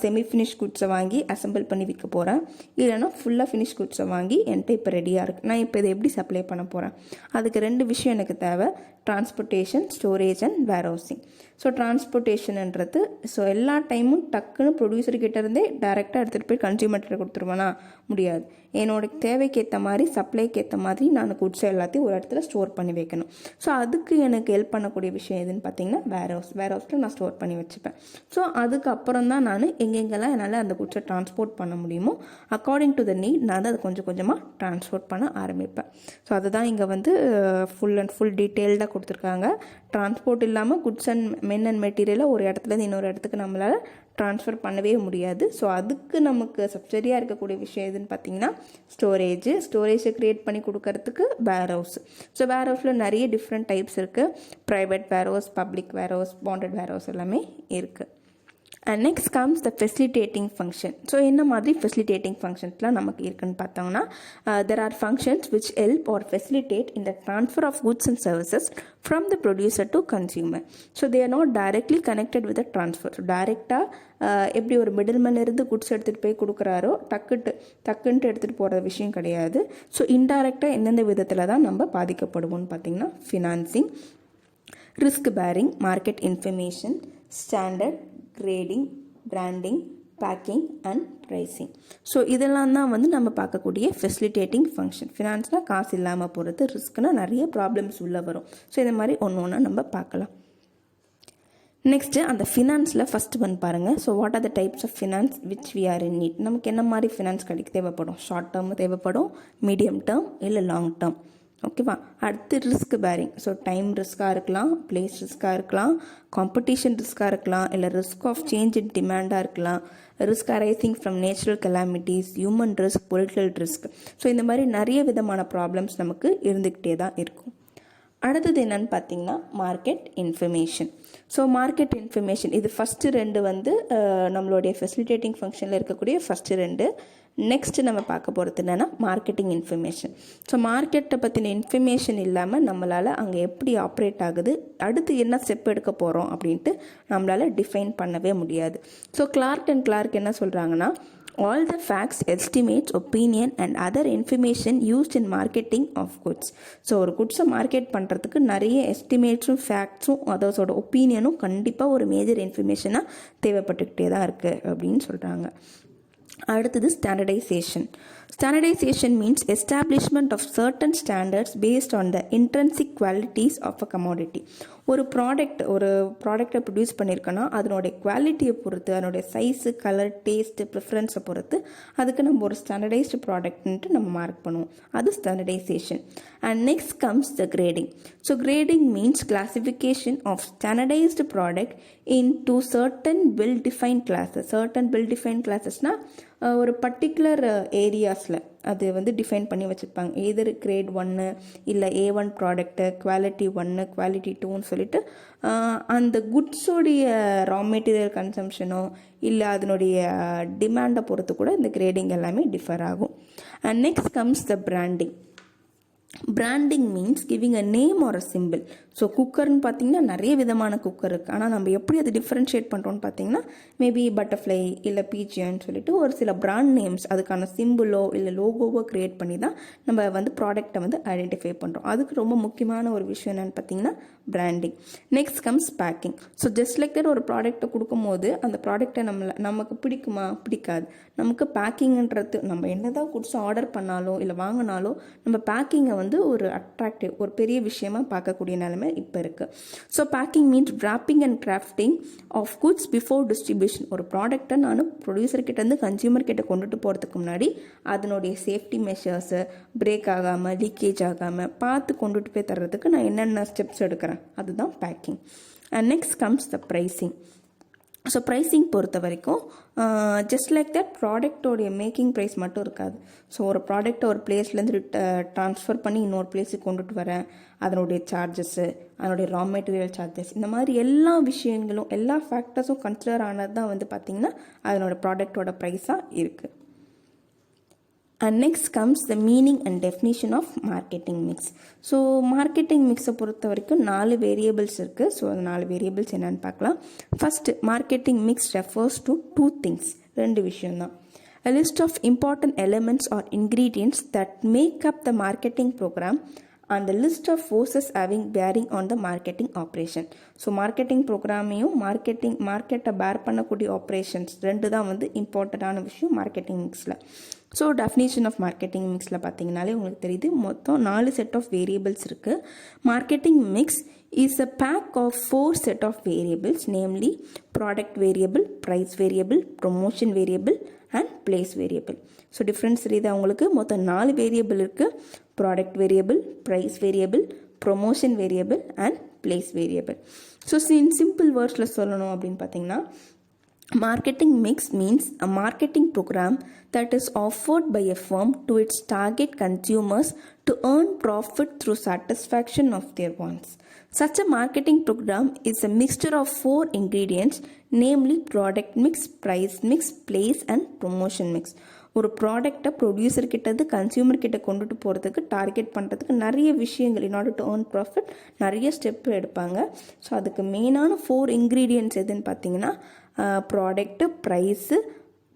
செமி ஃபினிஷ் குட்ஸை வாங்கி அசெம்பிள் பண்ணி விற்க போகிறேன், இல்லைனா ஃபுல்லாக ஃபினிஷ் குட்ஸை வாங்கி என்கிட்ட இப்போ ரெடியாக இருக்குது. நான் இப்போ இதை எப்படி சப்ளை பண்ண போகிறேன்? அதுக்கு 2 விஷயம் எனக்கு தேவை, transportation, storage and warehousing. So டிரான்ஸ்போர்ட்டேஷன்ன்றது ஸோ எல்லா டைமும் டக்குன்னு ப்ரொடியூசர்கிட்ட இருந்தே டேரெக்டாக எடுத்துகிட்டு போய் கன்சியூமர்கிட்ட கொடுத்துருவேனா? முடியாது. என்னோட தேவைக்கு ஏற்ற மாதிரி, சப்ளைக்கு ஏற்ற மாதிரி நான் குட்ஸை எல்லாத்தையும் ஒரு இடத்துல ஸ்டோர் பண்ணி வைக்கணும். ஸோ அதுக்கு எனக்கு ஹெல்ப் பண்ணக்கூடிய விஷயம் எதுன்னு பார்த்தீங்கன்னா வேர்ஹவுஸில் நான் ஸ்டோர் பண்ணி வச்சுப்பேன். ஸோ அதுக்கப்புறம் தான் நான் எங்கெங்கெல்லாம் என்னால் அந்த குட்ஸை டிரான்ஸ்போர்ட் பண்ண முடியுமோ அக்கார்டிங் டு த நீட் நான் அதை கொஞ்சம் கொஞ்சமாக டிரான்ஸ்போர்ட் பண்ண ஆரம்பிப்பேன். ஸோ அதுதான் இங்கே வந்து ஃபுல் டீட்டெயில்டாக கொடுத்துருக்காங்க. டிரான்ஸ்போர்ட் இல்லாமல் குட்ஸ் அண்ட் மென் அண்ட் மெட்டீரியலை ஒரு இடத்துலேருந்து இன்னொரு இடத்துக்கு நம்மளால் ட்ரான்ஸ்ஃபர் பண்ணவே முடியாது. ஸோ அதுக்கு நமக்கு சப்சிடியாக இருக்கக்கூடிய விஷயம் எதுன்னு பார்த்தீங்கன்னா ஸ்டோரேஜை க்ரியேட் பண்ணி கொடுக்கறதுக்கு வேர்ஹவுஸ். ஸோ வேர்ஹவுஸில் நிறைய டிஃப்ரெண்ட் டைப்ஸ் இருக்குது. Private warehouse, public warehouse, bonded warehouse எல்லாமே இருக்குது. And next comes the facilitating function. So என்ன மாதிரி ஃபெசிலிட்டேட்டிங் ஃபங்க்ஷன்ஸ்லாம் நமக்கு இருக்குன்னு பார்த்தோம்னா there are functions which help or facilitate in the transfer of goods and services from the producer to consumer. So they are not directly connected with the transfer. So டைரெக்டாக எப்படி ஒரு middleman இருந்து goods எடுத்துகிட்டு போய் கொடுக்குறாரோ டக்குன்ட்டு எடுத்துகிட்டு போகிற விஷயம் கிடையாது. ஸோ இன்டைரக்டாக எந்தெந்த விதத்தில் தான் நம்ம பாதிக்கப்படுவோம்னு பார்த்தீங்கன்னா financing, risk bearing, market information, standard, grading, branding, packing and pricing. So இதெல்லாம் தான் வந்து நம்ம பார்க்கக்கூடிய ஃபெசிலிட்டேட்டிங் ஃபங்க்ஷன். ஃபினான்ஸ்னால் காசு இல்லாமல் போகிறது, ரிஸ்க்னால் நிறைய ப்ராப்ளம்ஸ் உள்ளே வரும். ஸோ இந்த மாதிரி ஒன்று நம்ம பார்க்கலாம். நெக்ஸ்ட்டு அந்த ஃபினான்ஸில் ஃபஸ்ட் ஒன் பாருங்கள். So what are the types of finance which we are in need. நமக்கு என்ன மாதிரி ஃபினான்ஸ் தேவைப்படும்? ஷார்ட் டேர்ம் தேவைப்படும், மீடியம் டேர்ம் இல்லை லாங் டேர்ம். ஓகேவா? அடுத்து ரிஸ்க் பேரிங். ஸோ டைம் ரிஸ்க்காக இருக்கலாம், பிளேஸ் ரிஸ்க்காக இருக்கலாம், காம்படிஷன் ரிஸ்க்காக இருக்கலாம், இல்லை ரிஸ்க் ஆஃப் சேஞ்ச் இன் டிமாண்டாக இருக்கலாம், risk arising from natural calamities, human risk, political risk. So இந்த மாதிரி நிறைய விதமான ப்ராப்ளம்ஸ் நமக்கு இருந்துக்கிட்டே தான் இருக்கும். அடுத்தது என்னன்னு பார்த்தீங்கன்னா market information. So market information இது ஃபஸ்ட்டு ரெண்டு வந்து நம்மளுடைய ஃபெசிலிட்டேட்டிங் ஃபங்க்ஷனில் இருக்கக்கூடிய ஃபஸ்ட்டு ரெண்டு. நெக்ஸ்ட்டு நம்ம பார்க்க போகிறது என்னென்னா மார்க்கெட்டிங் இன்ஃபர்மேஷன். ஸோ மார்க்கெட்டை பற்றின இன்ஃபர்மேஷன் இல்லாமல் நம்மளால் அங்கே எப்படி ஆப்ரேட் ஆகுது, அடுத்து என்ன ஸ்டெப் எடுக்க போகிறோம் அப்படின்ட்டு நம்மளால் டிஃபைன் பண்ணவே முடியாது. ஸோ கிளார்க் அண்ட் கிளார்க் என்ன சொல்கிறாங்கன்னா, all the facts, estimates, opinion and other information used in marketing of goods. So ஒரு குட்ஸை மார்க்கெட் பண்ணுறதுக்கு நிறைய எஸ்டிமேட்ஸும் ஃபேக்ட்ஸும் அதோட ஒப்பீனியனும் கண்டிப்பாக ஒரு மேஜர் இன்ஃபர்மேஷனாக தேவைப்பட்டுக்கிட்டே தான் இருக்குது அப்படின்னு சொல்கிறாங்க. அடுத்தது standardisation. Standardisation means establishment of certain standards based on the intrinsic qualities of a commodity. ஒரு ப்ராடக்டை ப்ரொடியூஸ் பண்ணியிருக்கோன்னா அதனுடைய குவாலிட்டியை பொறுத்து, அதனுடைய சைஸு, கலர், டேஸ்ட்டு, ப்ரிஃபரன்ஸை பொறுத்து அதுக்கு நம்ம ஒரு ஸ்டாண்டர்டைஸ்டு ப்ராடக்ட்ன்ட்டு நம்ம மார்க் பண்ணுவோம். அது standardization. And next comes the grading. So grading means classification of standardized product into certain well defined classes. Certain well defined கிளாஸஸ்னால் ஒரு பர்டிகுலர் ஏரியாஸில் அது வந்து டிஃபைன் பண்ணி வச்சுருப்பாங்க. எதர் கிரேட் 1 இல்லை A1 ப்ராடக்ட்டு, குவாலிட்டி 1, குவாலிட்டி 2ன்னு சொல்லிட்டு அந்த குட்ஸோடைய ரா மெட்டீரியல் கன்சம்ஷனோ இல்லை அதனுடைய டிமாண்டை பொறுத்து கூட இந்த கிரேடிங் எல்லாமே டிஃபர் ஆகும். And next comes the branding. Branding means giving a name or a symbol. So குக்கர்னு பார்த்தீங்கன்னா நிறைய விதமான குக்கர் இருக்குது. ஆனால் நம்ம எப்படி அதை டிஃப்ரென்ஷியேட் பண்ணுறோன்னு பார்த்தீங்கன்னா மேபி பட்டர்ஃப்ளை இல்லை பீஜியன்னு சொல்லிட்டு ஒரு சில பிராண்ட் நேம்ஸ் அதுக்கான சிம்பிளோ இல்லை லோகோவோ க்ரியேட் பண்ணி தான் நம்ம வந்து ப்ராடக்டை வந்து ஐடென்டிஃபை பண்ணுறோம். அதுக்கு ரொம்ப முக்கியமான ஒரு விஷயம் என்னென்னு பார்த்தீங்கன்னா branding. Next comes packing. So just like that ஒரு ப்ராடக்ட்டை கொடுக்கும்போது அந்த ப்ராடக்டை நமக்கு பிடிக்குமா, பிடிக்காது. நமக்கு பேக்கிங்ன்றது நம்ம என்ன தான் குட்ஸ் ஆர்டர் பண்ணாலோ இல்லை வாங்கினாலோ நம்ம பேக்கிங்கை வந்து ஒரு அட்ராக்டிவ், ஒரு பெரிய விஷயமா பார்க்கக்கூடிய நிலைமை இப்போ இருக்குது. So packing means wrapping and crafting of goods before distribution. ஒரு ப்ராடக்டை நான் ப்ரொடியூசர் கிட்டேருந்து கன்சியூமர் கிட்ட கொண்டுட்டு போகிறதுக்கு முன்னாடி அதனுடைய சேஃப்டி மெஷர்ஸு, பிரேக் ஆகாமல், லீக்கேஜ் ஆகாமல் பார்த்து கொண்டுட்டு போய் தர்றதுக்கு நான் என்னென்ன ஸ்டெப்ஸ் எடுக்கிறேன், அதுதான் packing. And next comes the pricing. So pricing பொறுத்த வரைக்கும் ஜஸ்ட் லைக் தட் ப்ராடக்டோடைய மேக்கிங் ப்ரைஸ் மட்டும் இருக்காது. ஸோ ஒரு ப்ராடக்டை ஒரு பிளேஸ்லேருந்து ட்ரான்ஸ்ஃபர் பண்ணி இன்னொரு பிளேஸுக்கு கொண்டுட்டு வரேன், அதனுடைய சார்ஜஸ்ஸு, அதனுடைய ரா மெட்டீரியல் சார்ஜஸ், இந்த மாதிரி எல்லா விஷயங்களும் எல்லா ஃபேக்டர்ஸும் கன்சிடர் ஆனது தான் வந்து பார்த்திங்கன்னா அதனோட ப்ராடக்டோட ப்ரைஸாக இருக்குது. And next comes the meaning and definition of marketing mix. So marketing மிக்ஸை பொறுத்த வரைக்கும் 4 வேரியபிள்ஸ் இருக்குது. ஸோ அந்த 4 வேரியபிள்ஸ் என்னென்னு பார்க்கலாம். First marketing mix refers to 2 things, 2 விஷயம்தான். A list of important elements or ingredients that make up the marketing program and the list of forces having bearing on the marketing operation. So marketing ப்ரோக்ராமையும் மார்க்கெட்டை பேர் பண்ணக்கூடிய operations 2 தான் வந்து இம்பார்ட்டண்ட்டான விஷயம் marketing மிக்ஸில். ஸோ டெஃபினேஷன் ஆஃப் மார்க்கெட்டிங் மிக்ஸில் பார்த்தீங்கனாலே உங்களுக்கு தெரியுது, மொத்தம் 4 செட் ஆஃப் வேரியபிள்ஸ் இருக்குது. Marketing mix is a pack of 4 set of variables, namely product variable, price variable, promotion variable and place variable. So difference தெரியுது அவங்களுக்கு. மொத்தம் 4 வேரியபிள் இருக்குது. Product variable, price variable, promotion variable and place variable. So in simple வேர்ட்ஸில் சொல்லணும் அப்படின்னு பார்த்தீங்கன்னா marketing mix means a marketing program that is offered by a firm to its target consumers to earn profit through satisfaction of their wants. Such a marketing program is a mixture of 4 ingredients, namely product mix, price mix, place and promotion mix. ஒரு ப்ராடக்டை producer கிட்டது consumer கிட்ட கொண்டுட்டு போகிறதுக்கு target பண்ணுறதுக்கு நிறைய விஷயங்கள் in order to earn profit நிறைய step எடுப்பாங்க. ஸோ அதுக்கு மெயினான 4 இன்க்ரீடியன்ட்ஸ் எதுன்னு பார்த்தீங்கன்னா product, price,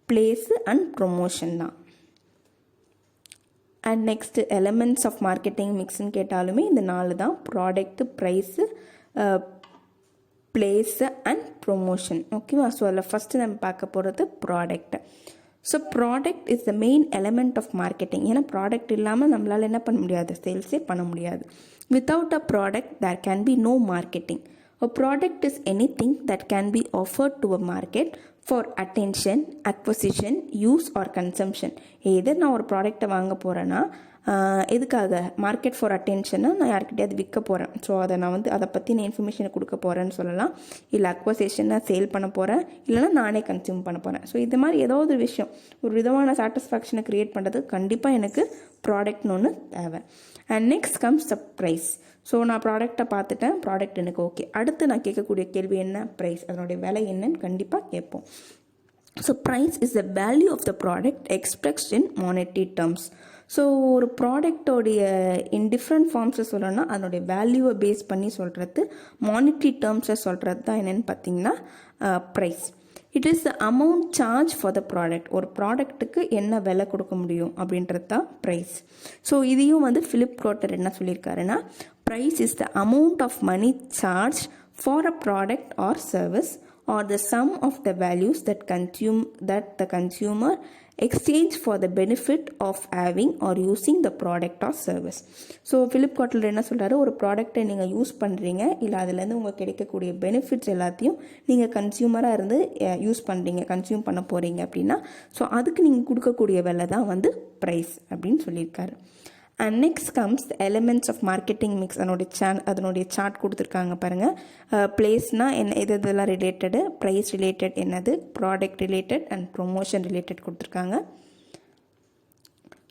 place and promotion தான். And next elements of marketing மிக்ஸ்ன்னு கேட்டாலுமே இந்த 4 தான். Product, price, place and promotion. ஓகேவா? ஸோ அதில் ஃபஸ்ட்டு நம்ம பார்க்க போகிறது product. So product is the main element of marketing. ஏன்னா ப்ராடக்ட் இல்லாமல் நம்மளால் என்ன பண்ண முடியாது, சேல்ஸே பண்ண முடியாது. Without a product there can be no marketing. A product is anything that can be offered to a market for attention, acquisition, use or consumption. either நான் ஒரு ப்ராடக்டை வாங்க போகிறேன்னா எதுக்காக மார்க்கெட் ஃபார் அட்டென்ஷனை நான் யார்கிட்டே அது விற்க போகிறேன். ஸோ அதை நான் வந்து அதை பற்றின இன்ஃபர்மேஷனை கொடுக்க போகிறேன்னு சொல்லலாம். இல்லை அக்வசேஷனை சேல் பண்ண போகிறேன், இல்லைனா நானே கன்சியூம் பண்ண போகிறேன். ஸோ இது மாதிரி ஏதோ ஒரு விஷயம் ஒரு விதமான சாட்டிஸ்ஃபேக்ஷனை க்ரியேட் பண்ணுறது கண்டிப்பாக எனக்கு ப்ராடக்ட்னு ஒன்று தேவை. And next comes the price. So நான் ப்ராடக்டை பார்த்துட்டேன், ப்ராடக்ட் எனக்கு ஓகே. அடுத்து நான் கேட்கக்கூடிய கேள்வி என்ன? ப்ரைஸ். அதனுடைய விலை என்னன்னு கண்டிப்பாக கேட்போம். So price is the value of the product expressed in monetary terms. So ஒரு ப்ராடக்டோடைய இன் டிஃப்ரெண்ட் ஃபார்ம்ஸை சொல்லணும்னா அதனுடைய வேல்யூவை பேஸ் பண்ணி சொல்கிறது, மானிட்டரி டேர்ம்ஸை சொல்கிறது தான் என்னென்னு பார்த்தீங்கன்னா price. It is the amount charge for the product. ஒரு ப்ராடக்ட்டுக்கு என்ன விலை கொடுக்க முடியும் அப்படின்றது தான் ப்ரைஸ். ஸோ இதையும் வந்து ஃபிலிப் கோட்டர் என்ன சொல்லியிருக்காருன்னா, price is the amount of money charge for a product or service or the sum of the values that the consumer exchange for the benefit of having or using the product or service. So Philip Kotler என்ன சொல்கிறாரு, ஒரு ப்ராடக்டை நீங்கள் use பண்ணுறீங்க, இல்லை அதுலேருந்து உங்களுக்கு கிடைக்கக்கூடிய பெனிஃபிட்ஸ் எல்லாத்தையும் நீங்கள் கன்சியூமராக இருந்து யூஸ் பண்ணுறீங்க, கன்சியூம் பண்ண போகிறீங்க அப்படின்னா ஸோ அதுக்கு நீங்கள் கொடுக்கக்கூடிய விலை தான் வந்து ப்ரைஸ் அப்படின்னு சொல்லியிருக்காரு. And next comes the elements of marketing mix. அதனுடைய சார்ட் கொடுத்துருக்காங்க பாருங்கள். பிளேஸ்னால் என்ன, இதெல்லாம் ரிலேட்டடு, ப்ரைஸ் ரிலேட்டட் என்னது, product related and promotion related கொடுத்துருக்காங்க.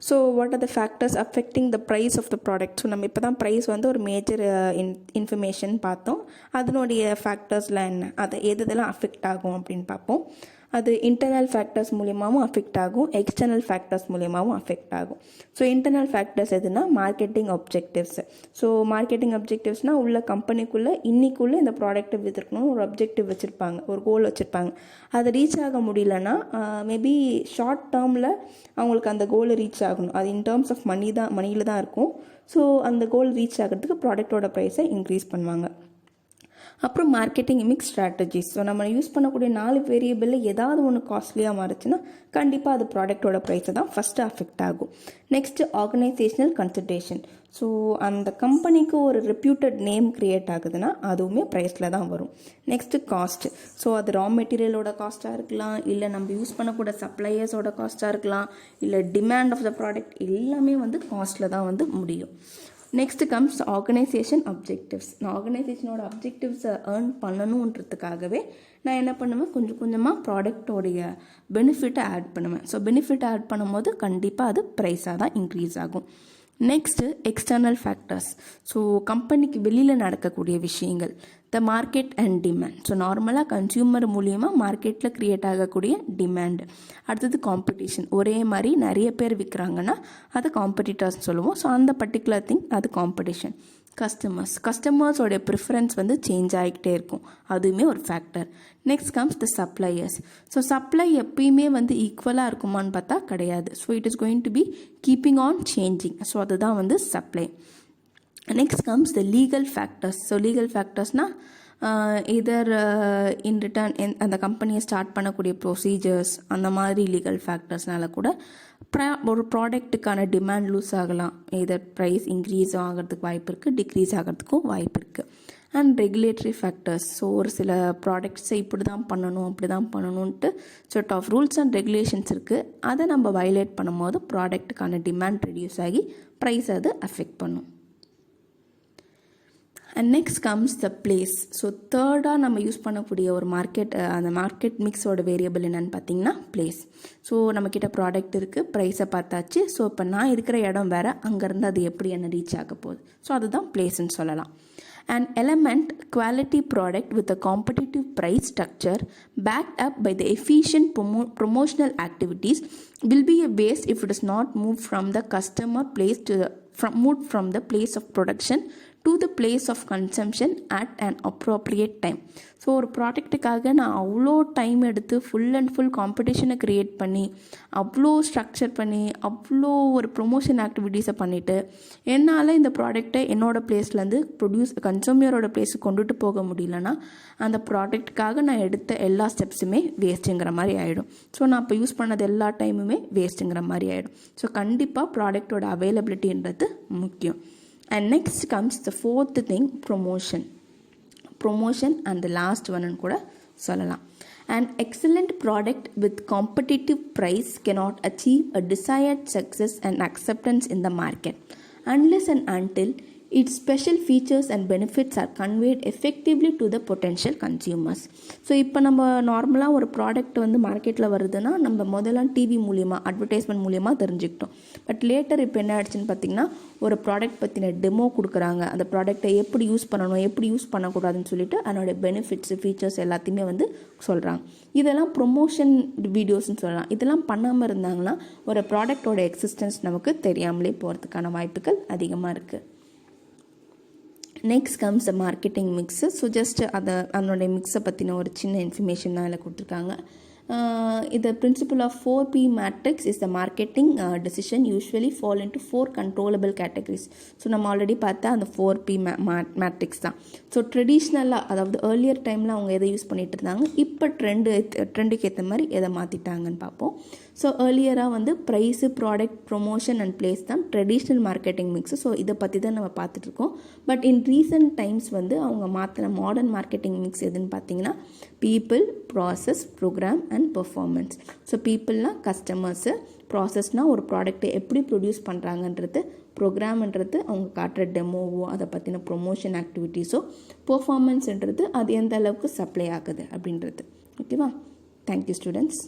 So what are the factors affecting the price of the product. So நம்ம இப்போ தான் ப்ரைஸ் வந்து ஒரு மேஜர் இன்ஃபர்மேஷன் பார்த்தோம். அதனுடைய ஃபேக்டர்ஸ்லாம் என்ன, அதை எதெல்லாம் அஃபெக்ட் ஆகும் அப்படின்னு பார்ப்போம். அது இன்டர்னல் ஃபேக்டர்ஸ் மூலியமாகவும் அஃபெக்ட் ஆகும், எக்ஸ்டர்னல் ஃபேக்டர்ஸ் மூலியமாகவும் அஃபெக்ட் ஆகும். ஸோ இன்டர்னல் ஃபேக்டர்ஸ் எதுனா மார்க்கெட்டிங் அப்ஜெக்டிவ்ஸ். ஸோ மார்க்கெட்டிங் அப்ஜெக்டிவ்ஸ்னால் உள்ள கம்பெனிக்குள்ளே இன்னைக்குள்ளே இந்த ப்ராடக்ட்டை விற்றுக்கணும்னு ஒரு அப்ஜெக்டிவ் வச்சுருப்பாங்க, ஒரு கோல் வச்சுருப்பாங்க. அதை ரீச் ஆக முடியலன்னா மேபி ஷார்ட் டேர்மில் அவங்களுக்கு அந்த கோலை ரீச் ஆகணும். அது இன் டேர்ம்ஸ் ஆஃப் மணியில் தான் இருக்கும். ஸோ அந்த கோல் ரீச் ஆகிறதுக்கு ப்ராடக்டோட ப்ரைஸை இன்க்ரீஸ் பண்ணுவாங்க. அப்புறம் மார்க்கெட்டிங் மிக்ஸ் ஸ்ட்ராட்டஜிஸ். ஸோ நம்ம யூஸ் பண்ணக்கூடிய 4 வேரியபிளில் ஏதாவது ஒன்று காஸ்ட்லியாக மாறுச்சுன்னா கண்டிப்பாக அது ப்ராடக்டோட ப்ரைஸை தான் ஃபஸ்ட்டு அஃபெக்ட் ஆகும். Next organisational consideration. ஸோ அந்த கம்பெனிக்கு ஒரு ரெப்யூட்டட் நேம் க்ரியேட் ஆகுதுன்னா அதுவுமே ப்ரைஸில் தான் வரும். Next cost. ஸோ அது ரா மெட்டீரியலோட காஸ்ட்டாக இருக்கலாம், இல்லை நம்ம யூஸ் பண்ணக்கூடிய சப்ளையர்ஸோட காஸ்ட்டாக இருக்கலாம், இல்லை டிமாண்ட் ஆஃப் த ப்ராடக்ட், எல்லாமே வந்து காஸ்ட்டில் தான் வந்து முடியும். Next comes organisation objectives. நான் ஆர்கனைசேஷனோட அப்ஜெக்டிவ்ஸை ஏர்ன் பண்ணணுன்றதுக்காகவே நான் என்ன பண்ணுவேன், கொஞ்சம் கொஞ்சமாக ப்ராடக்டோடைய பெனிஃபிட்டை ஆட் பண்ணுவேன். ஸோ பெனிஃபிட் ஆட் பண்ணும்போது கண்டிப்பாக அது ப்ரைஸாக தான் இன்க்ரீஸ் ஆகும். Next external factors. ஸோ கம்பெனிக்கு வெளியில் நடக்கக்கூடிய விஷயங்கள், the market and demand. So நார்மலாக கன்சியூமர் மூலியமாக மார்க்கெட்டில் க்ரியேட் ஆகக்கூடிய டிமாண்டு. அடுத்தது காம்படிஷன். ஒரே மாதிரி நிறைய பேர் விற்கிறாங்கன்னா அது காம்படிட்டர்ஸ் சொல்லுவோம். ஸோ அந்த பர்டிகுலர் திங் அது காம்படிஷன். கஸ்டமர்ஸோடைய ப்ரிஃபரன்ஸ் வந்து சேஞ்ச் ஆகிக்கிட்டே இருக்கும், அதுவுமே ஒரு factor. Next comes the suppliers. So supply எப்பயுமே வந்து ஈக்குவலாக இருக்குமான்னு பார்த்தா கிடையாது. So it is going to be keeping on changing. So அதுதான் வந்து supply. Next comes the legal factors. So legal ஃபேக்டர்ஸ்னால் இதர் இன் ரிட்டர்ன் அந்த கம்பெனியை ஸ்டார்ட் பண்ணக்கூடிய ப்ரொசீஜர்ஸ், அந்த மாதிரி லீகல் ஃபேக்டர்ஸ்னால கூட ஒரு ப்ராடக்ட்டுக்கான டிமாண்ட் லூஸ் ஆகலாம். இதர் ப்ரைஸ் இன்க்ரீஸ் ஆகிறதுக்கு வாய்ப்பு இருக்குது, டிக்ரீஸ் ஆகிறதுக்கும் வாய்ப்பு இருக்குது. And regulatory factors. ஸோ ஒரு சில ப்ராடக்ட்ஸை இப்படி தான் பண்ணணும், அப்படி தான் பண்ணணுன்ட்டு set of rules and regulations இருக்குது. அதை நம்ம வயலேட் பண்ணும்போது ப்ராடக்ட்டுக்கான டிமாண்ட் ரெடியூஸ் ஆகி ப்ரைஸ் அது அஃபெக்ட் பண்ணும். And next comes the place. So தேர்டாக நம்ம யூஸ் பண்ணக்கூடிய ஒரு அந்த மார்க்கெட் மிக்ஸோட வேரியபிள் என்னென்னு பார்த்தீங்கன்னா பிளேஸ். ஸோ நம்மக்கிட்ட ப்ராடக்ட் இருக்குது, ப்ரைஸை பார்த்தாச்சு. ஸோ இப்போ நான் இருக்கிற இடம் வேறு, அங்கேருந்து அது எப்படி என்ன ரீச் ஆக போகுது. ஸோ அதுதான் பிளேஸ்ன்னு சொல்லலாம். An element quality product with a competitive price structure backed up by the efficient promotional activities will be a waste if it is not moved from the customer place moved from the place of production to the place of consumption at an appropriate time. So ஒரு ப்ராடக்ட்டுக்காக நான் அவ்வளோ time எடுத்து full and full காம்படிஷனை create பண்ணி அவ்வளோ structure பண்ணி அவ்வளோ ஒரு promotion ஆக்டிவிட்டீஸை பண்ணிவிட்டு என்னால் இந்த ப்ராடக்டை என்னோடய பிளேஸ்லேருந்து கன்சூமரோட பிளேஸுக்கு கொண்டுட்டு போக முடியலன்னா அந்த ப்ராடக்ட்டுக்காக நான் எடுத்த எல்லா ஸ்டெப்ஸுமே வேஸ்ட்டுங்கிற மாதிரி ஆகிடும். ஸோ நான் இப்போ யூஸ் பண்ணது எல்லா டைமுமே வேஸ்ட்டுங்கிற மாதிரி ஆகிடும். ஸோ கண்டிப்பாக ப்ராடக்டோட அவைலபிலிட்டின்றது முக்கியம். And next comes the fourth thing, promotion. Promotion and last ஒன்னு கூட சொல்லலாம். An excellent product with competitive price cannot achieve a desired success and acceptance in the market unless and until its special features and benefits are conveyed effectively to the potential consumers. So இப்போ நம்ம நார்மலாக ஒரு product வந்து மார்க்கெட்டில் வருதுன்னா நம்ம முதல்ல TV மூலியமாக அட்வர்டைஸ்மெண்ட் மூலியமாக தெரிஞ்சுக்கிட்டோம். பட் லேட்டர் இப்போ என்ன ஆயிடுச்சுன்னு பார்த்தீங்கன்னா ஒரு ப்ராடக்ட் பற்றின டெமோ கொடுக்குறாங்க. அந்த ப்ராடக்ட்டை எப்படி யூஸ் பண்ணணும், எப்படி யூஸ் பண்ணக்கூடாதுன்னு சொல்லிட்டு அதனுடைய பெனிஃபிட்ஸ், ஃபீச்சர்ஸ் எல்லாத்தையுமே வந்து சொல்கிறாங்க. இதெல்லாம் ப்ரொமோஷன் வீடியோஸ்ன்னு சொல்லலாம். இதெல்லாம் பண்ணாமல் இருந்தாங்கன்னா ஒரு ப்ராடக்டோட எக்ஸிஸ்டன்ஸ் நமக்கு தெரியாமலே போகிறதுக்கான வாய்ப்புகள் அதிகமாக இருக்குது. Next comes the marketing mix. So just அதனுடைய மிக்ஸை பற்றின ஒரு சின்ன இன்ஃபர்மேஷன் தான் இதில் கொடுத்துருக்காங்க. The principle of 4P matrix is the marketing decision usually fall into 4 controllable categories. So நம்ம ஆல்ரெடி பார்த்தா அந்த 4P மேட்ரிக்ஸ் தான். ஸோ ட்ரெடிஷ்னலாக, அதாவது ஏர்லியர் டைமில் அவங்க எதை யூஸ் பண்ணிகிட்டு இருந்தாங்க, இப்போ ட்ரெண்டுக்கு ஏற்ற மாதிரி எதை மாற்றிட்டாங்கன்னு பார்ப்போம். ஸோ ஏர்லியராக வந்து price, product, promotion and place தான் ட்ரெடிஷ்னல் மார்க்கெட்டிங் மிக்ஸு. ஸோ இதை பற்றி தான் நம்ம பார்த்துட்ருக்கோம். பட் இன் ரீசன்ட் டைம்ஸ் வந்து அவங்க மாற்றின மாடர்ன் மார்க்கெட்டிங் மிக்ஸ் எதுன்னு பார்த்தீங்கன்னா people, process, program and performance. So பீப்புள்னால் கஸ்டமர்ஸு, ப்ராசஸ்னால் ஒரு ப்ராடக்ட்டை எப்படி ப்ரொடியூஸ் பண்ணுறாங்கன்றது, ப்ரோக்ராம்ன்றது அவங்க காட்டுற டெமோவோ அதை பற்றின ப்ரொமோஷன் ஆக்டிவிட்டீஸோ, பெர்ஃபார்மன்ஸ்ன்றது அது எந்த அளவுக்கு சப்ளை ஆகுது அப்படின்றது. ஓகேவா? Thank you students.